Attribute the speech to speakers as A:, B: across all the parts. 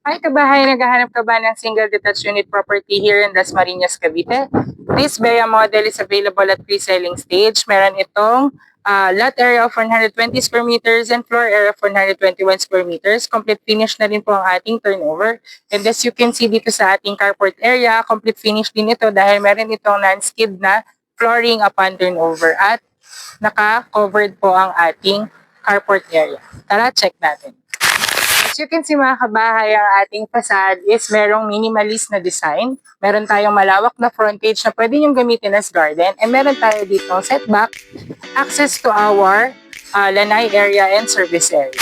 A: Hi kabahay, naghahanap ka ba ng single detached unit property here in Dasmariñas, Cavite? This Bea model is available at pre-selling stage. Meron itong lot area of 120 square meters and floor area of 121 square meters. Complete finish na rin po ang ating turnover. And as you can see dito sa ating carport area, complete finish din ito dahil meron itong non-skid na flooring upon turnover at naka-covered po ang ating carport area. Tara, check natin. As you can see mga kabahay, ang ating facade is merong minimalist na design. Meron tayong malawak na frontage na pwede niyong gamitin as garden. And meron tayo dito setback, access to our lanai area and service area.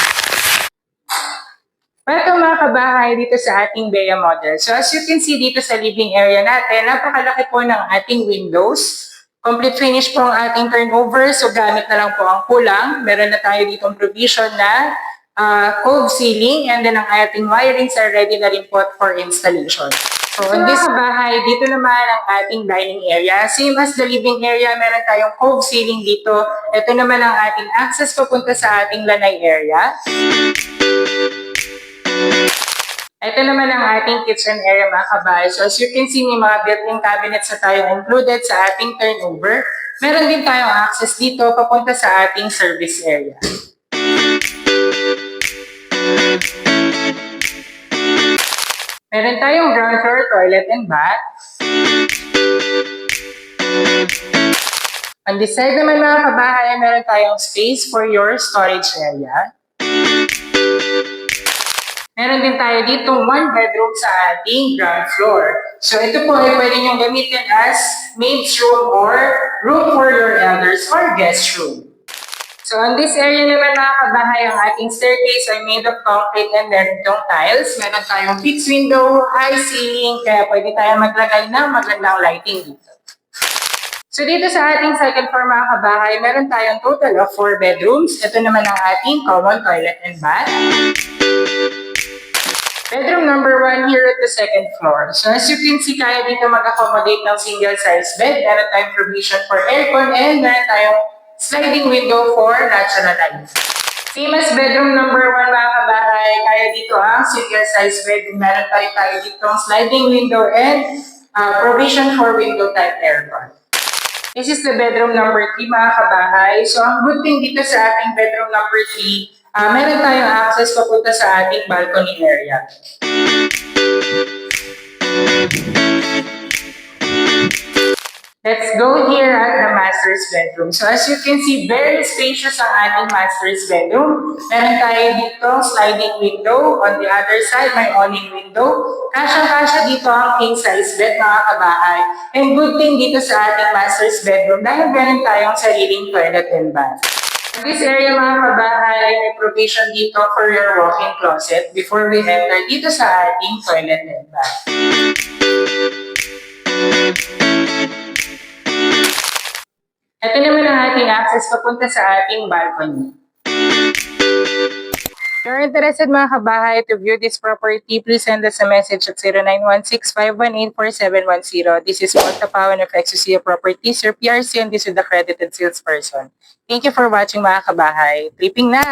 A: Welcome mga kabahay dito sa ating Bea model. So as you can see dito sa living area natin, napakalaki po ng ating windows. Complete finish po ang ating turnover. So gamit na lang po ang kulang. Meron na tayo dito provision na cove ceiling, and then ang ating wirings are ready na rin po for installation. So in this bahay, dito naman ang ating dining area. Same as the living area, meron tayong cove ceiling dito. Ito naman ang ating access papunta sa ating lanai area. Ito naman ang ating kitchen area mga kabahay. So as you can see, may mga built-in cabinets na tayo included sa ating turnover. Meron din tayong access dito papunta sa ating service area. Meron tayong ground floor, toilet, and bath. On this side naman mga kabahay, meron tayong space for your storage area. Meron din tayo dito one bedroom sa ating ground floor. So ito po ay pwede nyo gamitin as maid's room or room for your elders or guest room. So on this area naman mga kabahay, ang ating staircase ay made of concrete and meron itong tiles. Meron tayong fixed window, high ceiling, kaya pwede tayo maglagay ng magandang lighting dito. So dito sa ating second floor mga kabahay, meron tayong total of 4 bedrooms. Ito naman ang ating common toilet and bath. Bedroom number 1 here at the second floor. So as you can see, kaya dito mag-accommodate ng single size bed. Meron tayong provision for aircon and meron tayong sliding window for natural light. Same as bedroom number 1 mga kabahay, kaya dito ang single size bed. Meron tayo dito ang sliding window and provision for window type aircon. This is the bedroom number 3 mga kabahay. So ang good thing dito sa ating bedroom number 3, meron tayong access papunta sa ating balcony area. Let's go here at the master's bedroom. So as you can see, very spacious ang ating master's bedroom. Meron tayo dito sliding window. On the other side, may awning window. Kasya-kasya dito ang king size bed mga kabahay. And good thing dito sa ating master's bedroom dahil meron tayong sariling toilet and bath. In this area mga kabahay, may provision dito for your walk-in closet before we enter dito sa ating toilet and bath. Ito naman ang ating access papunta sa ating balcony. If you're interested mga kabahay to view this property, please send us a message at 0916-518-4710. This is Paul Tapawan of Exosia Properties, your PRC, and this is the accredited salesperson. Thank you for watching mga kabahay. Tripping na!